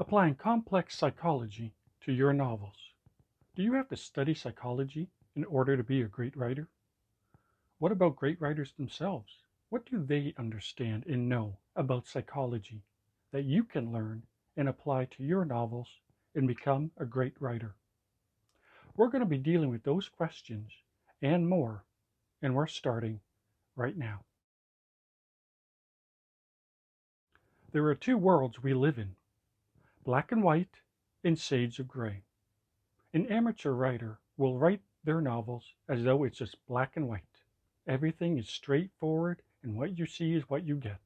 Applying complex psychology to your novels. Do you have to study psychology in order to be a great writer? What about great writers themselves? What do they understand and know about psychology that you can learn and apply to your novels and become a great writer? We're going to be dealing with those questions and more, and we're starting right now. There are two worlds we live in, black and white and shades of gray. An amateur writer will write their novels as though it's just black and white. Everything is straightforward, and what you see is what you get.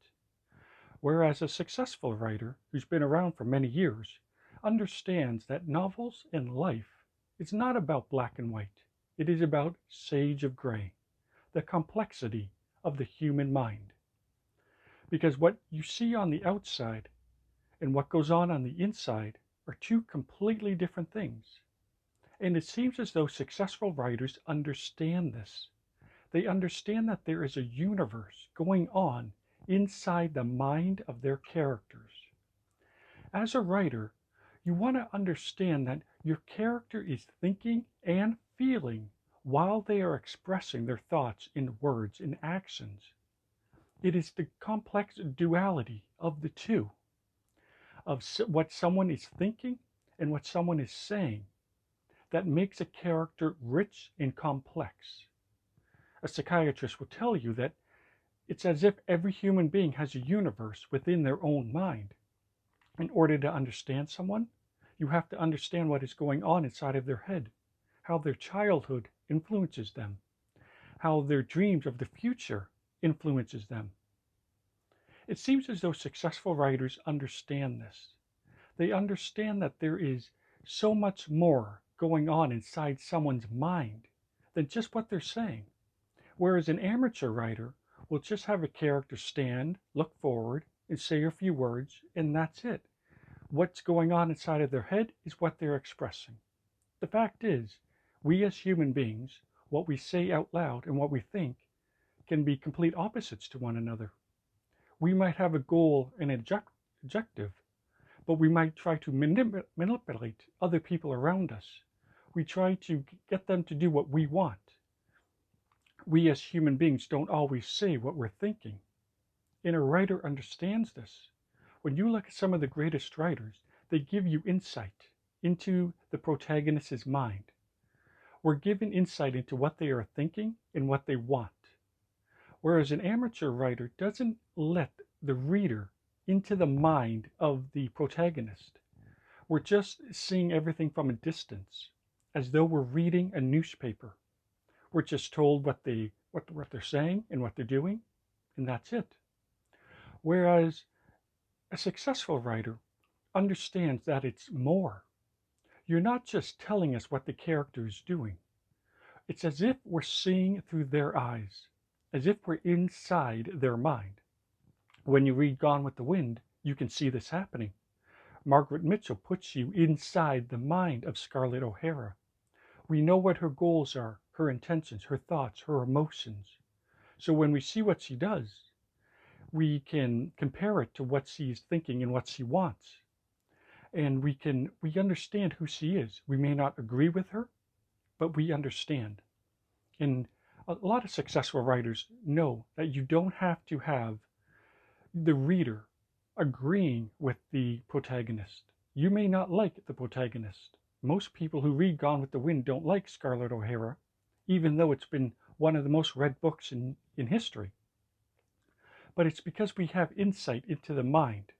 Whereas a successful writer who's been around for many years understands that novels and life is not about black and white. It is about shades of gray, the complexity of the human mind. Because what you see on the outside and what goes on the inside are two completely different things. And it seems as though successful writers understand this. They understand that there is a universe going on inside the mind of their characters. As a writer, you want to understand that your character is thinking and feeling while they are expressing their thoughts in words and actions. It is the complex duality of the two, of what someone is thinking and what someone is saying, that makes a character rich and complex. A psychiatrist will tell you that it's as if every human being has a universe within their own mind. In order to understand someone, you have to understand what is going on inside of their head, how their childhood influences them, how their dreams of the future influences them. It seems as though successful writers understand this. They understand that there is so much more going on inside someone's mind than just what they're saying. Whereas an amateur writer will just have a character stand, look forward, and say a few words, and that's it. What's going on inside of their head is what they're expressing. The fact is, we as human beings, what we say out loud and what we think can be complete opposites to one another. We might have a goal and objective, but we might try to manipulate other people around us. We try to get them to do what we want. We as human beings don't always say what we're thinking. And a writer understands this. When you look at some of the greatest writers, they give you insight into the protagonist's mind. We're given insight into what they are thinking and what they want. Whereas an amateur writer doesn't let the reader into the mind of the protagonist. We're just seeing everything from a distance, as though we're reading a newspaper. We're just told what they're saying and what they're doing, and that's it. Whereas a successful writer understands that it's more. You're not just telling us what the character is doing. It's as if we're seeing through their eyes, as if we're inside their mind. When you read Gone with the Wind, you can see this happening. Margaret Mitchell puts you inside the mind of Scarlett O'Hara. We know what her goals are, her intentions, her thoughts, her emotions. So when we see what she does, we can compare it to what she's thinking and what she wants. And we understand who she is. We may not agree with her, but we understand. And a lot of successful writers know that you don't have to have the reader agreeing with the protagonist. You may not like the protagonist. Most people who read Gone with the Wind don't like Scarlett O'Hara, even though it's been one of the most read books in history. But it's because we have insight into the mind,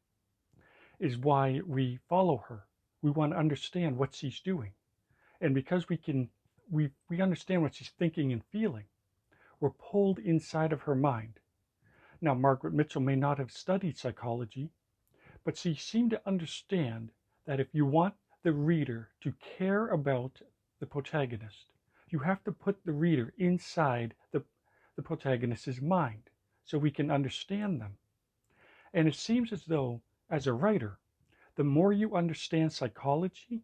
is why we follow her. We want to understand what she's doing. And because we understand what she's thinking and feeling, we're pulled inside of her mind. Now, Margaret Mitchell may not have studied psychology, but she seemed to understand that if you want the reader to care about the protagonist, you have to put the reader inside the protagonist's mind so we can understand them. And it seems as though, as a writer, the more you understand psychology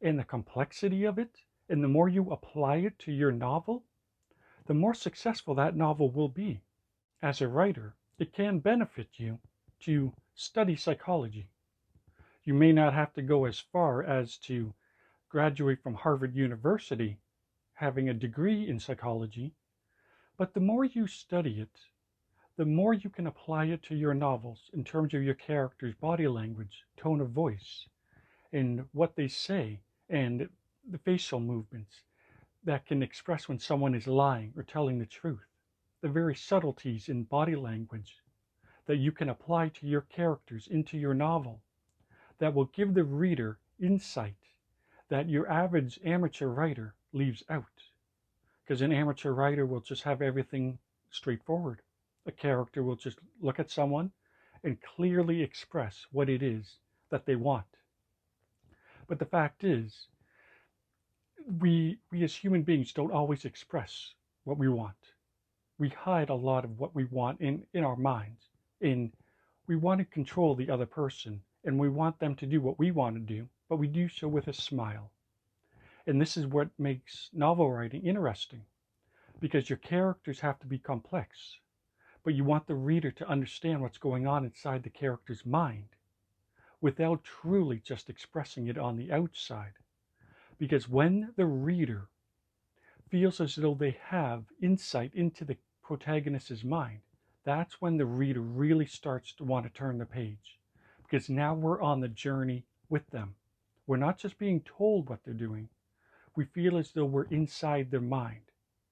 and the complexity of it, and the more you apply it to your novel, the more successful that novel will be. As a writer, it can benefit you to study psychology. You may not have to go as far as to graduate from Harvard University having a degree in psychology, but the more you study it, the more you can apply it to your novels in terms of your character's body language, tone of voice, and what they say, and the facial movements that can express when someone is lying or telling the truth. The very subtleties in body language that you can apply to your characters into your novel that will give the reader insight that your average amateur writer leaves out. Because an amateur writer will just have everything straightforward. A character will just look at someone and clearly express what it is that they want. But the fact is, we as human beings don't always express what we want. We hide a lot of what we want in our minds. And we want to control the other person, and we want them to do what we want to do, but we do so with a smile. And this is what makes novel writing interesting, because your characters have to be complex, but you want the reader to understand what's going on inside the character's mind without truly just expressing it on the outside. Because when the reader feels as though they have insight into the protagonist's mind, that's when the reader really starts to want to turn the page. Because now we're on the journey with them. We're not just being told what they're doing. We feel as though we're inside their mind,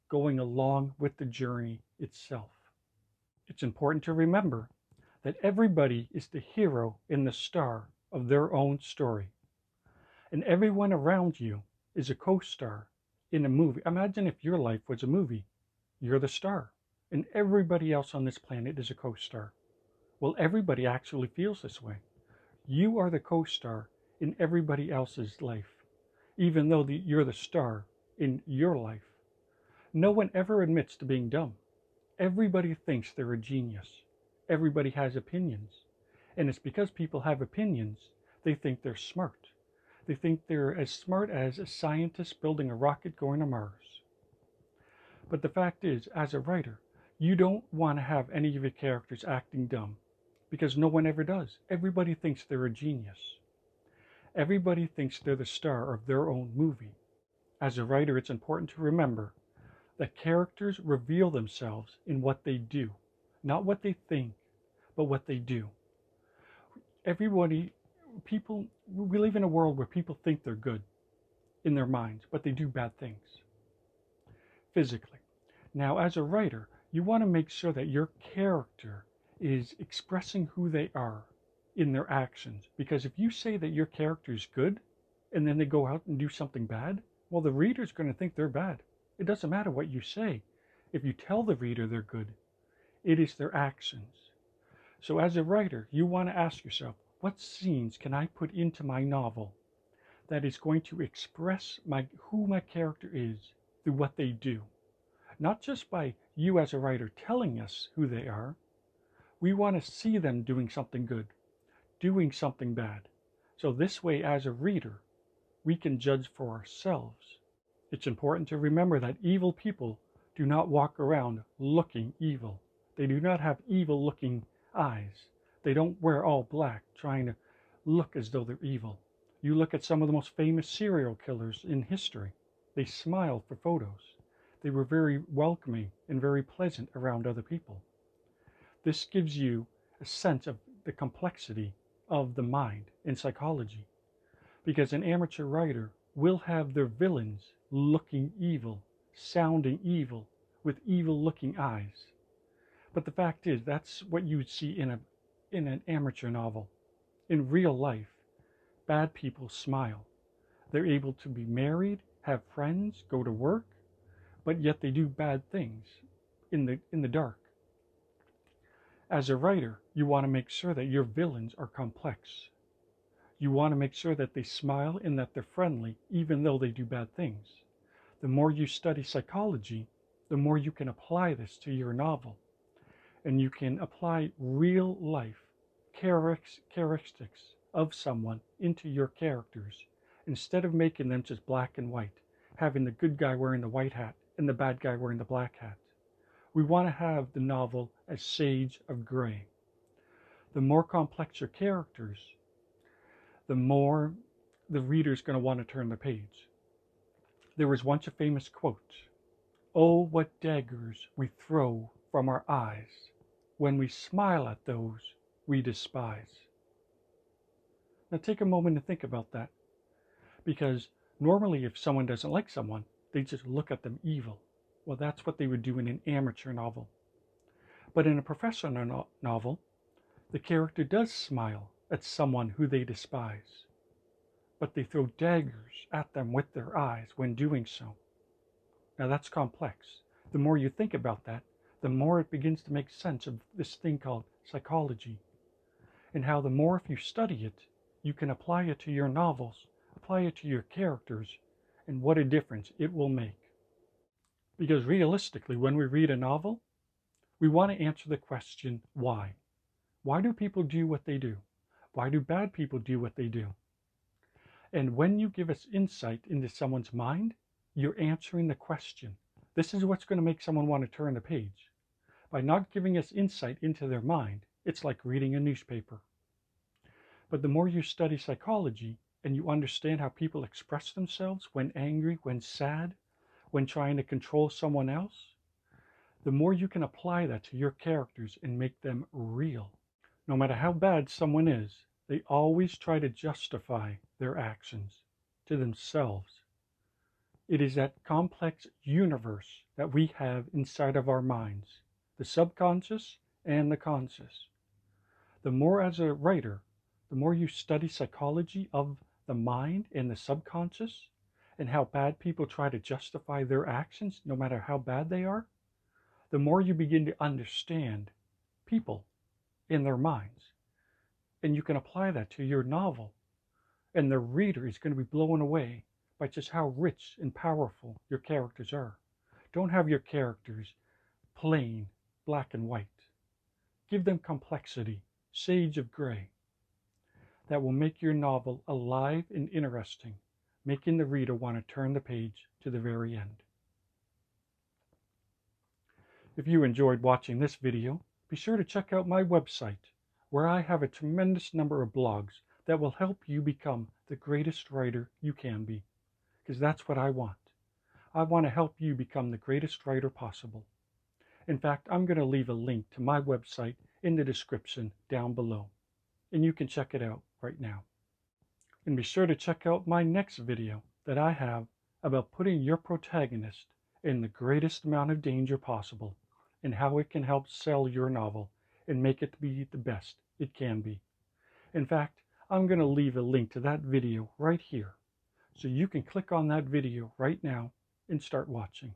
going along with the journey itself. It's important to remember that everybody is the hero and the star of their own story. And everyone around you is a co-star in a movie. Imagine if your life was a movie. You're the star, and everybody else on this planet is a co-star. Well, everybody actually feels this way. You are the co-star in everybody else's life, even though you're the star in your life. No one ever admits to being dumb. Everybody thinks they're a genius. Everybody has opinions. And it's because people have opinions, they think they're smart. They think they're as smart as a scientist building a rocket going to Mars. But the fact is, as a writer, you don't want to have any of your characters acting dumb, because no one ever does. Everybody thinks they're a genius. Everybody thinks they're the star of their own movie. As a writer, it's important to remember that characters reveal themselves in what they do, not what they think, but what they do. We live in a world where people think they're good in their minds, but they do bad things physically. Now, as a writer, you want to make sure that your character is expressing who they are in their actions. Because if you say that your character is good, and then they go out and do something bad, well, the reader's going to think they're bad. It doesn't matter what you say. If you tell the reader they're good, it is their actions. So as a writer, you want to ask yourself, what scenes can I put into my novel that is going to express who my character is through what they do? Not just by you as a writer telling us who they are. We want to see them doing something good, doing something bad. So this way, as a reader, we can judge for ourselves. It's important to remember that evil people do not walk around looking evil. They do not have evil looking eyes. They don't wear all black trying to look as though they're evil. You look at some of the most famous serial killers in history. They smiled for photos. They were very welcoming and very pleasant around other people. This gives you a sense of the complexity of the mind in psychology. Because an amateur writer will have their villains looking evil, sounding evil, with evil looking eyes. But the fact is, that's what you would see in an amateur novel. In real life, bad people smile. They're able to be married, have friends, go to work, but yet they do bad things in the dark. As a writer, you want to make sure that your villains are complex. You want to make sure that they smile and that they're friendly, even though they do bad things. The more you study psychology, the more you can apply this to your novel. And you can apply real life characteristics of someone into your characters, instead of making them just black and white, having the good guy wearing the white hat and the bad guy wearing the black hat. We want to have the novel as shades of gray. The more complex your characters, the more the reader's going to want to turn the page. There was once a famous quote, "Oh, what daggers we throw from our eyes when we smile at those we despise." Now take a moment to think about that, because normally if someone doesn't like someone, they just look at them evil. Well, that's what they would do in an amateur novel. But in a professional novel, the character does smile at someone who they despise, but they throw daggers at them with their eyes when doing so. Now that's complex. The more you think about that, the more it begins to make sense of this thing called psychology, and how the more if you study it, you can apply it to your novels, apply it to your characters, and what a difference it will make. Because realistically, when we read a novel, we want to answer the question, why? Why do people do what they do? Why do bad people do what they do? And when you give us insight into someone's mind, you're answering the question. This is what's going to make someone want to turn the page. By not giving us insight into their mind, it's like reading a newspaper. But the more you study psychology and you understand how people express themselves when angry, when sad, when trying to control someone else, the more you can apply that to your characters and make them real. No matter how bad someone is, they always try to justify their actions to themselves. It is that complex universe that we have inside of our minds, the subconscious and the conscious. The more as a writer, the more you study psychology of the mind and the subconscious and how bad people try to justify their actions no matter how bad they are, the more you begin to understand people in their minds. And you can apply that to your novel. And the reader is going to be blown away by just how rich and powerful your characters are. Don't have your characters plain, black and white. Give them complexity, shades of gray. That will make your novel alive and interesting, making the reader want to turn the page to the very end. If you enjoyed watching this video, be sure to check out my website, where I have a tremendous number of blogs that will help you become the greatest writer you can be, because that's what I want. I want to help you become the greatest writer possible. In fact, I'm going to leave a link to my website in the description down below, and you can check it out right now. And be sure to check out my next video that I have about putting your protagonist in the greatest amount of danger possible and how it can help sell your novel and make it be the best it can be. In fact, I'm going to leave a link to that video right here, so you can click on that video right now and start watching.